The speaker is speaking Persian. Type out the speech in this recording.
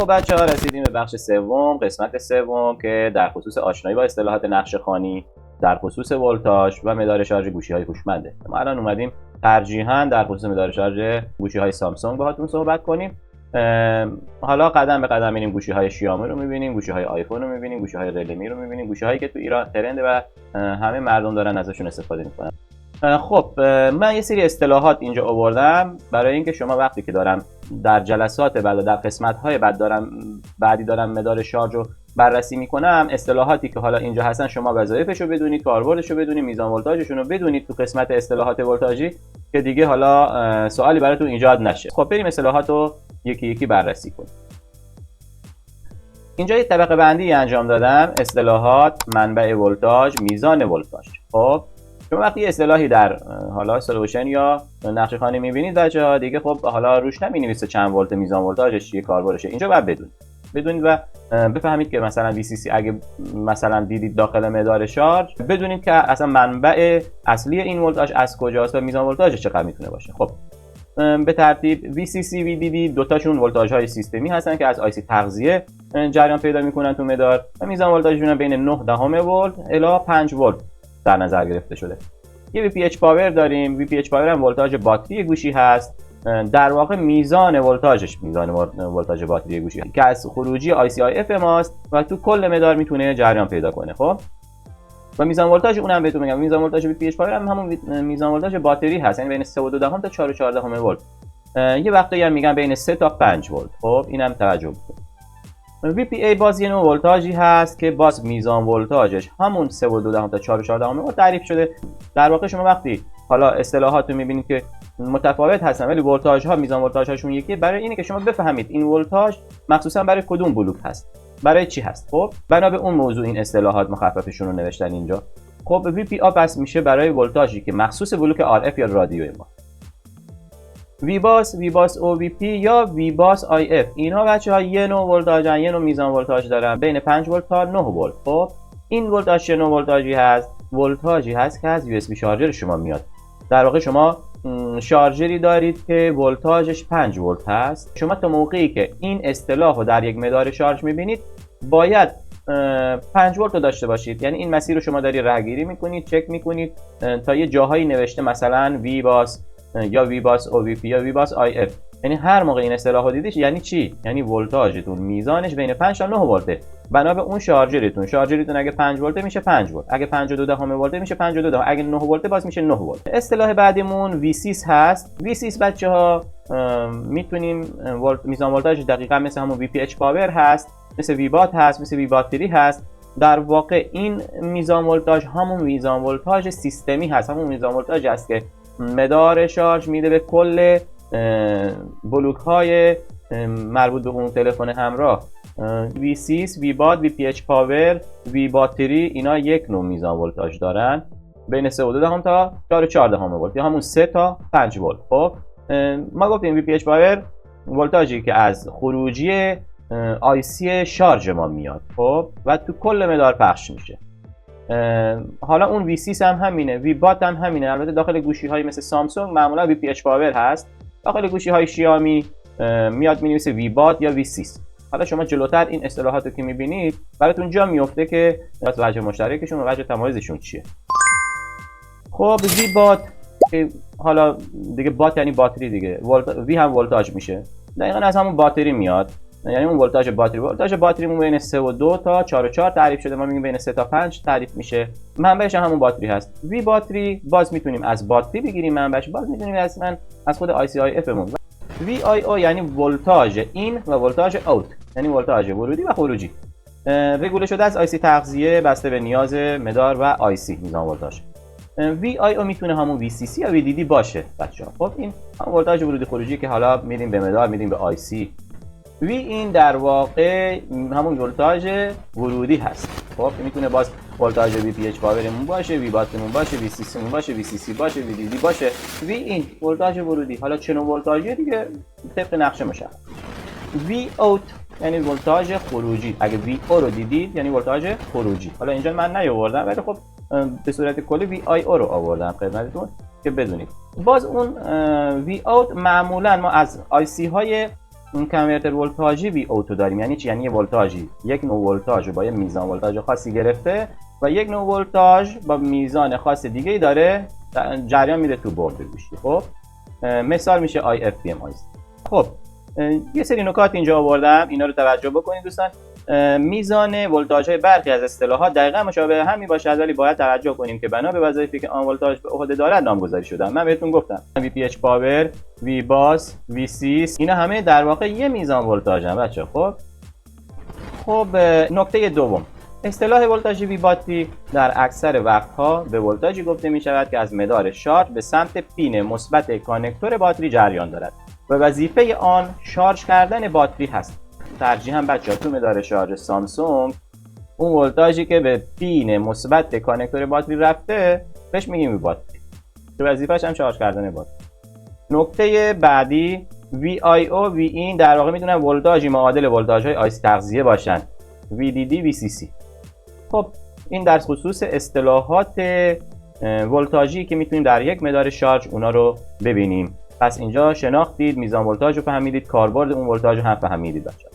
خب بچه‌ها رسیدیم به بخش سوم، قسمت سوم که در خصوص آشنایی با اصطلاحات نقشه‌خوانی در خصوص ولتاژ و مدار شارژ گوشی‌های هوشمنده. ما الان اومدیم ترجیحاً در خصوص مدار شارژ گوشی‌های سامسونگ باهاتون صحبت کنیم. حالا قدم به قدم میریم گوشی‌های شیائومی رو می‌بینیم، گوشی‌های آیفون رو می‌بینیم، گوشی‌های ریلمی رو می‌بینیم، گوشی‌هایی که تو ایران ترند و همه مردم دارن ازشون استفاده می‌کنن. خب من یه سری اصطلاحات اینجا آوردم برای اینکه شما وقتی که دارم در جلسات بعد و در قسمت‌های بعدی دارم مدار شارژ رو بررسی میکنم، اصطلاحاتی که حالا اینجا هستن شما وظایفش رو بدونید، کاربردش رو بدونید، میزان ولتاژشون رو بدونید تو قسمت اصطلاحات ولتاژی که دیگه حالا سوالی براتون ایجاد نشه. خب بریم اصطلاحات رو یکی یکی بررسی کنیم. اینجا یه طبقه بندی انجام دادم: اصطلاحات، منبع ولتاژ، میزان ولتاژ. خب شما وقتی اصطلاحی در حالا سولوشن یا نقشه‌خوانی می‌بینید بچه‌ها دیگه خب حالا روش نمی‌نویسه چند ولت، میزان ولتاژش چیه، کاربردش. اینجا باید بدونید و بفهمید که مثلا VCC اگه مثلا دیدید داخل مدار شارژ، بدونید که اصلا منبع اصلی این ولتاژ از کجاست و میزان ولتاژش چقدر میتونه باشه. خب به ترتیب VCC VDD دوتاشون ولتاژهای سیستمی هستن که از آیسی تغذیه جریان پیدا میکنن تو مدار و میزان ولتاژشون بین 0.9 ولت الی 5 ولت در نظر گرفته شده. یه VPH پاور داریم. VPH پاور هم ولتاژ باتری گوشی هست. در واقع میزان ولتاژ باتری گوشی که از خروجی ICIF ماست و تو کل مدار میتونه جریان پیدا کنه. خب و میزان ولتاژ اونم بهتون میگم، میزان ولتاژ VPH پاور هم همون میزان ولتاژ باتری هست، یعنی بین 3.2 تا 4.14 ولت. یه وقتایی هم میگن بین 3 تا 5 ولت. خب اینم توجه کنید. VPA باز یه نوع ولتاژی هست که باز میزان ولتاژش همون 3.2 تا 4.14 ولت تعریف شده. در واقع شما وقتی حالا اصطلاحات رو می‌بینید که متفاوت هستن ولی ولتاژها میزان ولتاژهاشون یکیه، برای اینه که شما بفهمید این ولتاژ مخصوصا برای کدوم بلوک هست، برای چی هست. خب بنا به اون موضوع این اصطلاحات مخففشون رو نوشتن اینجا. خب VPA پس میشه برای ولتاژی که مخصوص بلوک RF یا رادیو ما. VBUS OVP یا VBUS IF اینها بچه‌ها یه نوع ولتاژن، یه نوع میزان ولتاژ دارن بین 5 ولت تا 9 ولت. خب این ولتاژ چه نوع ولتاژی هست؟ ولتاژی هست که از USB شارژر شما میاد. در واقع شما شارژری دارید که ولتاژش 5 ولت هست. شما تا موقعی که این اصطلاح رو در یک مدار شارژ می‌بینید باید 5 ولت رو داشته باشید، یعنی این مسیر رو شما دارید راهگیری می‌کنید، چک می‌کنید تا یه جاهایی نوشته مثلا VBUS یا VBUS OVP یا VBUS IF، یعنی هر موقع این اصطلاح رو دیدید یعنی چی؟ یعنی ولتاژتون میزانش بین 5 تا 9 ولته. بنا به اون شارژرتون اگه 5 ولت میشه 5 ولت، اگه 5.2 ولت میشه 5.2، اگه 9 ولت باز میشه 9 ولت. اصطلاح بعدیمون VCS هست. VCS بچه‌ها میتونیم میزان ولتاژ دقیقاً مثل همون VPH پاور هست، مثل VBAT هست، مثل VBattery هست. در واقع این میزان ولتاژ همون میزان ولتاژ سیستمی هست، همون میزان ولتاژ است که مدار شارژ میده به کل بلوک های مربوط به اون تلفن همراه. VCS، VBAT، VPH پاور، VBattery اینا یک نوع میزان ولتاژ دارن بین 3.2 تا 4.14 ولت یا همون 3 تا 5 ولت. خب ما گفتیم VPH پاور ولتاژی که از خروجی IC شارژ ما میاد خب و تو کل مدار پخش میشه. حالا اون VCS هم همینه، VBAT هم همینه. البته داخل گوشی های مثل سامسونگ معمولا VPH پاور هست، داخل گوشی های شیائومی میاد مینویسه VBAT یا VCS. حالا شما جلوتر این اصطلاحات رو که میبینید براتون جا میفته که وجه مشترکشون و وجه تمایزشون چیه. خب VBAT حالا دیگه بات یعنی باتری دیگه، V هم ولتاژ میشه، دقیقاً از همون باتری میاد، یعنی اون ولتاژ باتریمون بین 3.2 تا 4.4 تعریف شده، ما میگیم بین 3 تا 5 تعریف میشه. منبعش همون باتری هست. وی باتری باز میتونیم از باتری بگیریم منبعش، باز میتونیم اصلا از خود ICIF مون. VIO یعنی ولتاژ این و ولتاژ اوت، یعنی ولتاژ ورودی و خروجی. رگوله شده از IC تغذیه بسته به نیاز مدار و IC میزان ولتاژ. VIO میتونه همون VCC یا VDD باشه بچه‌ها. خب این همون ولتاژ ورودی خروجی که حالا میدیم به مدار، میدیم به IC. V این در واقع همون ولتاژ ورودی هست. خب میتونه باز ولتاژ VPH پاورمون باشه، VBATمون باشه، VCC مون باشه، VCC باشه، VDD باشه. V این ولتاژ ورودی. حالا چه نوع ولتاژی دیگه طبق نقشه مشخص. V out یعنی ولتاژ خروجی. اگه V او رو دیدید یعنی ولتاژ خروجی. حالا اینجا من نیاوردم ولی خب به صورت کلی VIO رو آوردم خدمتتون که بدونید. باز اون V out معمولا ما از IC های اون کنورتر ولتاژی وی اوتو داریم. یعنی چی؟ یعنی یه ولتاژی یک نوع ولتاژ رو با یه میزان ولتاژ خاصی گرفته و یک نوع ولتاژ با میزان خاص دیگه ای داره جریان میده تو برد گوشی. خب مثال میشه IFPM. خب یه سری نکات اینجا آوردم، اینا رو توجه بکنید دوستان. میزان ولتاژ های برخی از اصطلاحات دقیقاً مشابه هم میباشد، ولی باید توجه کنیم که بنا به وظایفی که آن ولتاژ به عهده دارد نامگذاری شدن. من بهتون گفتم VPH پاور، وی باس، VC اینا همه در واقع یه میزان ولتاژن بچه. خب نکته دوم، اصطلاح ولتاژ وی باتری در اکثر وقتها به ولتاژی گفته می شود که از مدار شارژ به سمت پین مثبت کانکتور باتری جریان دارد و وظیفه آن شارژ کردن باتری هست. ترجیحاً بچه‌ها تو مدار شارژ سامسونگ اون ولتاژی که به پین مثبت کانکتور باتری رفته بهش میگیم وی باتری که وظیفه‌ش هم شارژ کردن باتری. نکته بعدی VIO وی این در واقع میتونن ولتاژی معادل ولتاژهای آیسی تغذیه باشن، VDD VCC. خب این در خصوص اصطلاحات ولتاژی که میتونیم در یک مدار شارژ اونا رو ببینیم. پس اینجا شناختید، میزان ولتاژ رو فهمیدید، کاربرد اون ولتاژ رو هم فهمیدید بچه‌ها.